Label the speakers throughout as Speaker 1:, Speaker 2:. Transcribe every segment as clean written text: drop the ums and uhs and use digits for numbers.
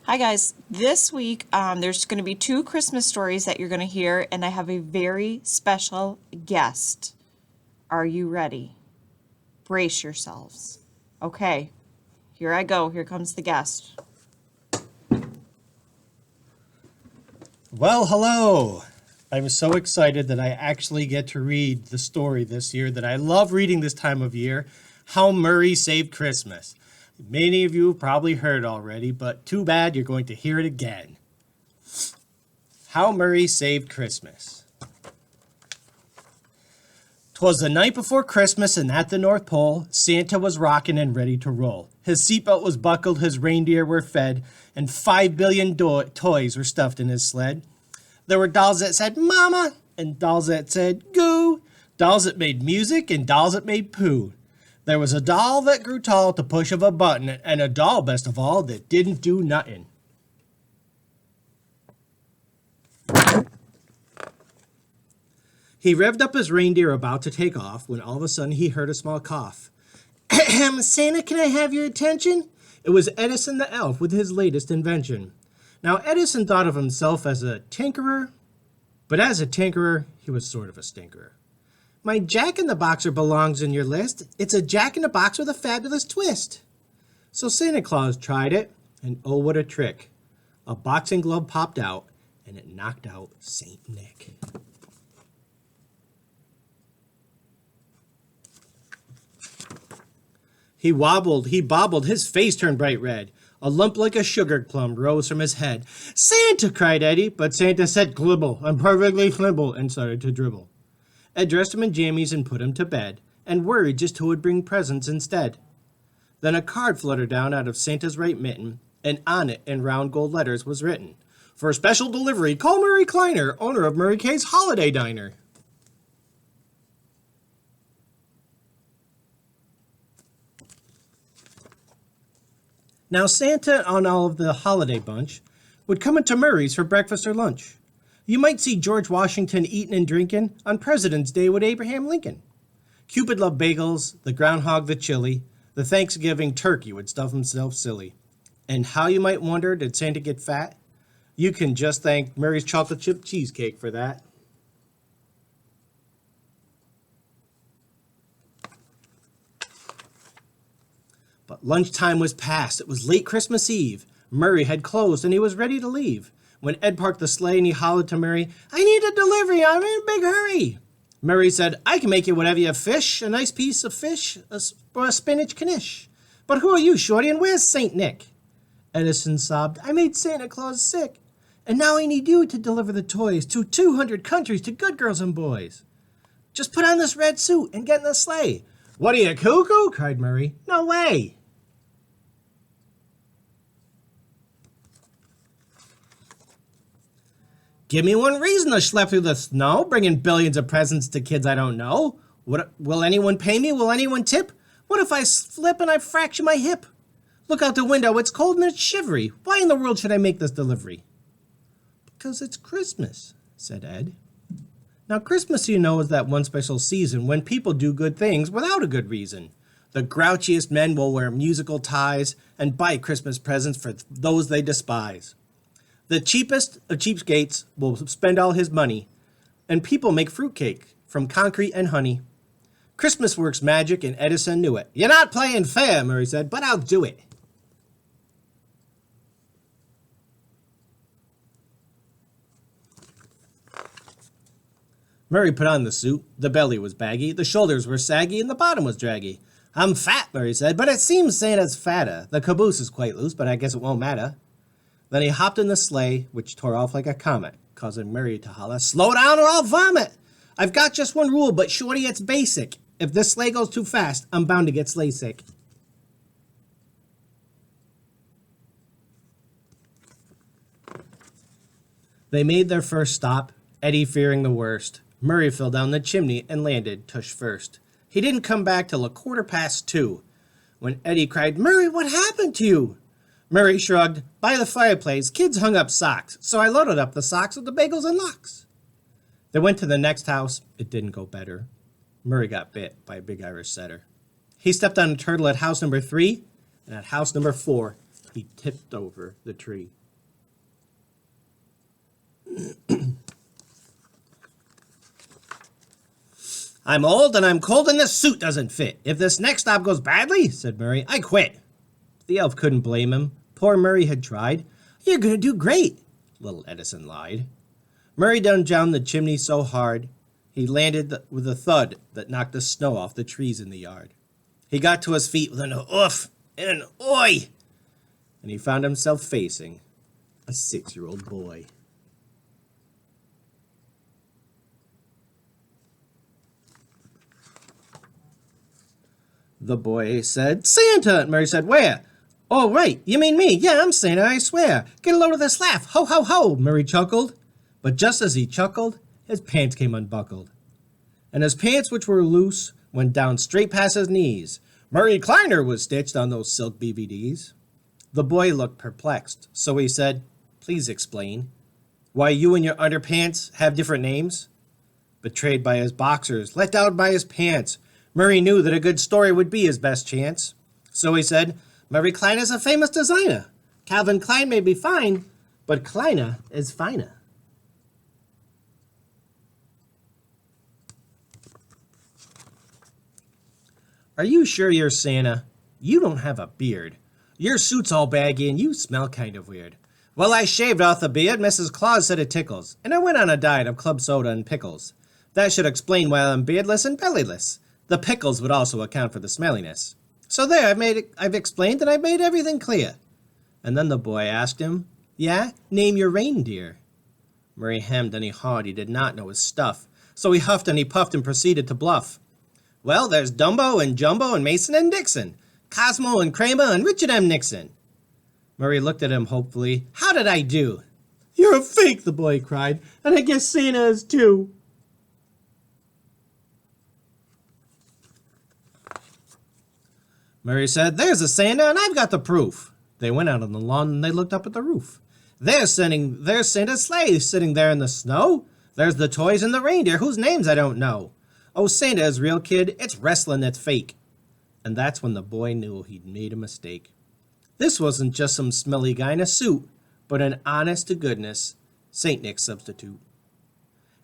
Speaker 1: Hi guys. This week, there's going to be two Christmas stories that you're going to hear, and I have a very special guest. Are you ready? Brace yourselves. Okay, here I go. Here comes the guest.
Speaker 2: Well, hello. I'm so excited that I actually get to read the story this year that I love reading this time of year, How Murray Saved Christmas. Many of you have probably heard already, but too bad you're going to hear it again. How Murray Saved Christmas. 'Twas the night before Christmas, and at the North Pole, Santa was rocking and ready to roll. His seatbelt was buckled, his reindeer were fed, and 5 billion toys were stuffed in his sled. There were dolls that said mama, and dolls that said goo, dolls that made music, and dolls that made poo. There was a doll that grew tall at the push of a button, and a doll, best of all, that didn't do nothing. He revved up his reindeer about to take off when all of a sudden he heard a small cough. Ahem, Santa, can I have your attention? It was Edison the elf with his latest invention. Now, Edison thought of himself as a tinkerer, but as a tinkerer, he was sort of a stinkerer. My Jack-in-the-Boxer belongs in your list. It's a Jack-in-the-Box with a fabulous twist. So Santa Claus tried it, and oh, what a trick. A boxing glove popped out, and it knocked out Saint Nick. He wobbled, he bobbled, his face turned bright red. A lump like a sugar plum rose from his head. Santa, cried Eddie, but Santa said glibble, I'm perfectly flimble, and started to dribble. Ed dressed him in jammies and put him to bed, and worried just who would bring presents instead. Then a card fluttered down out of Santa's right mitten, and on it in round gold letters was written, For special delivery, call Murray Kleiner, owner of Murray K's Holiday Diner. Now Santa on all of the holiday bunch would come into Murray's for breakfast or lunch. You might see George Washington eating and drinking on President's Day with Abraham Lincoln. Cupid loved bagels, the groundhog the chili, the Thanksgiving turkey would stuff himself silly. And how, you might wonder, did Santa get fat? You can just thank Murray's chocolate chip cheesecake for that. But lunchtime was past. It was late Christmas Eve. Murray had closed and he was ready to leave. When Ed parked the sleigh and he hollered to Murray, I need a delivery. I'm in a big hurry. Murray said, I can make you whatever you fish, a nice piece of fish, or a spinach knish. But who are you, Shorty, and where's St. Nick? Edison sobbed, I made Santa Claus sick. And now I need you to deliver the toys to 200 countries to good girls and boys. Just put on this red suit and get in the sleigh. What are you, cuckoo? Cried Murray. No way. Give me one reason to schlep through the snow, bringing billions of presents to kids I don't know. Will anyone pay me? Will anyone tip? What if I slip and I fracture my hip? Look out the window, it's cold and it's shivery. Why in the world should I make this delivery? Because it's Christmas, said Ed. Now, Christmas, you know, is that one special season when people do good things without a good reason. The grouchiest men will wear musical ties and buy Christmas presents for those they despise. The cheapest of cheapskates will spend all his money, and people make fruitcake from concrete and honey. Christmas works magic, and Edison knew it. You're not playing fair, Murray said, but I'll do it. Murray put on the suit. The belly was baggy, the shoulders were saggy, and the bottom was draggy. I'm fat, Murray said, but it seems Santa's fatter. The caboose is quite loose, but I guess it won't matter. Then he hopped in the sleigh, which tore off like a comet, causing Murray to holler, Slow down or I'll vomit! I've got just one rule, but shorty, it's basic. If this sleigh goes too fast, I'm bound to get sleigh sick. They made their first stop, Eddie fearing the worst. Murray fell down the chimney and landed tush first. He didn't come back till 2:15, when Eddie cried, Murray, what happened to you? Murray shrugged. By the fireplace, kids hung up socks, so I loaded up the socks with the bagels and lox. They went to the next house. It didn't go better. Murray got bit by a big Irish setter. He stepped on a turtle at house number 3, and at house number 4, he tipped over the tree. I'm old and I'm cold and this suit doesn't fit. If this next stop goes badly, said Murray, I quit. The elf couldn't blame him. Poor Murray had tried. You're going to do great, little Edison lied. Murray done down the chimney so hard, he landed with a thud that knocked the snow off the trees in the yard. He got to his feet with an oof and an oi, and he found himself facing a 6-year-old boy. The boy said, Santa! And Murray said, where? Oh, right, you mean me. Yeah, I'm Santa, I swear. Get a load of this laugh. Ho, ho, ho, Murray chuckled. But just as he chuckled, his pants came unbuckled. And his pants, which were loose, went down straight past his knees. Murray Kleiner was stitched on those silk BVDs. The boy looked perplexed, so he said, please explain. Why you and your underpants have different names? Betrayed by his boxers, let down by his pants, Murray knew that a good story would be his best chance. So he said, Murray Klein is a famous designer. Calvin Klein may be fine, but Kleiner is finer. Are you sure you're Santa? You don't have a beard. Your suit's all baggy and you smell kind of weird. Well, I shaved off the beard, Mrs. Claus said it tickles, and I went on a diet of club soda and pickles. That should explain why I'm beardless and bellyless. The pickles would also account for the smelliness. So there, I've explained and I've made everything clear. And then the boy asked him, yeah, name your reindeer. Murray hemmed and he hawed, he did not know his stuff. So he huffed and he puffed and proceeded to bluff. Well, there's Dumbo and Jumbo and Mason and Dixon, Cosmo and Kramer and Richard M. Nixon. Murray looked at him hopefully. How did I do? You're a fake, the boy cried, and I guess Santa is too. Murray said, there's a Santa and I've got the proof. They went out on the lawn and they looked up at the roof. There's Santa's sleigh sitting there in the snow. There's the toys and the reindeer whose names I don't know. Oh, Santa is real, kid. It's wrestling that's fake. And that's when the boy knew he'd made a mistake. This wasn't just some smelly guy in a suit, but an honest-to-goodness St. Nick substitute.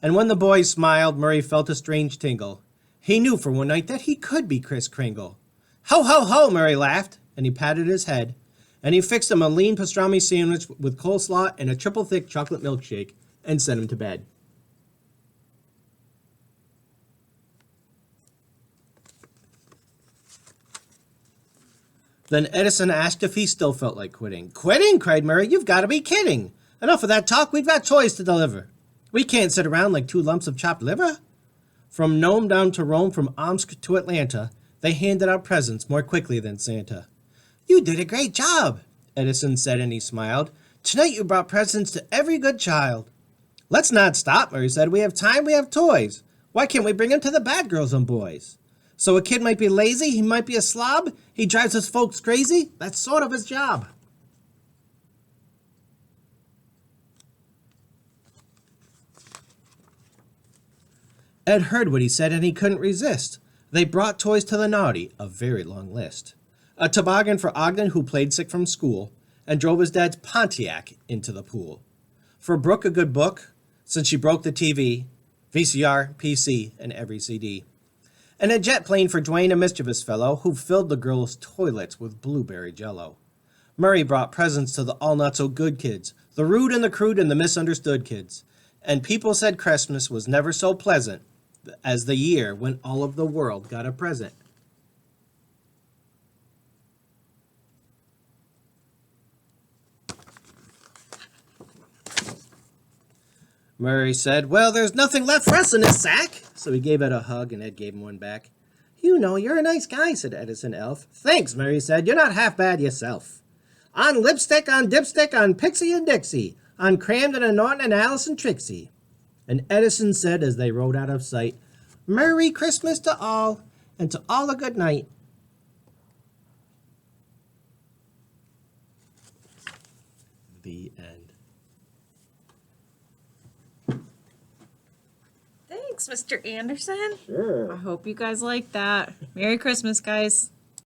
Speaker 2: And when the boy smiled, Murray felt a strange tingle. He knew for one night that he could be Kris Kringle. Ho, ho, ho, Murray laughed, and he patted his head, and he fixed him a lean pastrami sandwich with coleslaw and a triple-thick chocolate milkshake, and sent him to bed. Then Edison asked if he still felt like quitting. Quitting? Cried Murray. You've got to be kidding. Enough of that talk. We've got toys to deliver. We can't sit around like 2 lumps of chopped liver. From Nome down to Rome, from Omsk to Atlanta, they handed out presents more quickly than Santa. You did a great job, Edison said, and he smiled. Tonight you brought presents to every good child. Let's not stop, Murray said. We have time, we have toys. Why can't we bring them to the bad girls and boys? So a kid might be lazy, he might be a slob, he drives his folks crazy. That's sort of his job. Ed heard what he said and he couldn't resist. They brought toys to the naughty, a very long list. A toboggan for Ogden, who played sick from school, and drove his dad's Pontiac into the pool. For Brooke, a good book, since she broke the TV, VCR, PC, and every CD. And a jet plane for Dwayne, a mischievous fellow, who filled the girls' toilets with blueberry jello. Murray brought presents to the all-not-so-good kids, the rude and the crude and the misunderstood kids. And people said Christmas was never so pleasant as the year when all of the world got a present. Murray said, well, there's nothing left for us in this sack. So he gave Ed a hug, and Ed gave him one back. You know, you're a nice guy, said Edison Elf. Thanks, Murray said. You're not half bad yourself. On lipstick, on dipstick, on Pixie and Dixie, on Cramden and Norton and Alice and Trixie. And Edison said as they rode out of sight, Merry Christmas to all, and to all a good night. The end.
Speaker 1: Thanks, Mr. Anderson.
Speaker 2: Sure.
Speaker 1: I hope you guys like that. Merry Christmas, guys.